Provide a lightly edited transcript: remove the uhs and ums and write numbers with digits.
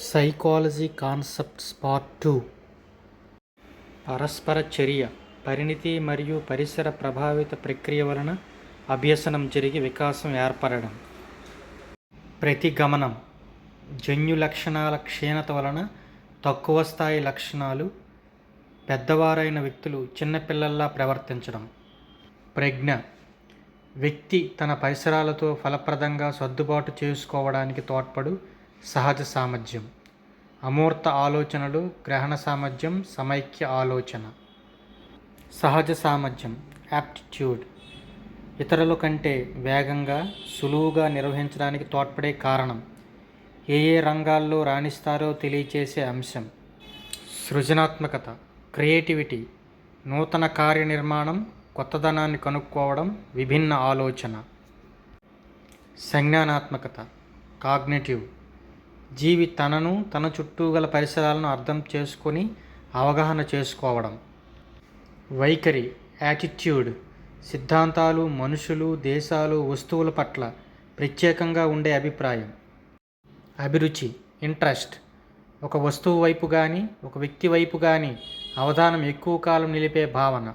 Psychology concepts part 2. పరస్పర చర్య, పరిణితి మరియు పరిసర ప్రభావిత ప్రక్రియ వలన అభ్యసనం జరిగి వికాసం ఏర్పడడం. ప్రతిగమనం, జన్యు లక్షణాల క్షీణత వలన తక్కువ స్థాయి లక్షణాలు, పెద్దవారైన వ్యక్తులు చిన్నపిల్లల్లా ప్రవర్తించడం. ప్రజ్ఞ, వ్యక్తి తన పరిసరాలతో ఫలప్రదంగా సర్దుబాటు చేసుకోవడానికి తోడ్పడు సహజ సామర్థ్యం. అమూర్త ఆలోచనలు, గ్రహణ సామర్థ్యం, సమైక్య ఆలోచన. సహజ సామర్థ్యం యాప్టిట్యూడ్, ఇతరుల కంటే వేగంగా, సులువుగా నిర్వహించడానికి తోడ్పడే కారణం. ఏ రంగాల్లో రాణిస్తారో తెలియచేసే అంశం. సృజనాత్మకత క్రియేటివిటీ, నూతన కార్యనిర్మాణం, కొత్తదనాన్ని కనుక్కోవడం, విభిన్న ఆలోచన. సంజ్ఞానాత్మకత కాగ్నిటివ్, జీవి తనను, తన చుట్టూ గల పరిసరాలను అర్థం చేసుకొని అవగాహన చేసుకోవడం. వైఖరి యాటిట్యూడ్, సిద్ధాంతాలు, మనుషులు, దేశాలు, వస్తువుల పట్ల ప్రత్యేకంగా ఉండే అభిప్రాయం. అభిరుచి ఇంట్రెస్ట్, ఒక వస్తువు వైపు కానీ, ఒక వ్యక్తి వైపు కానీ అవధానం ఎక్కువ కాలం నిలిపే భావన.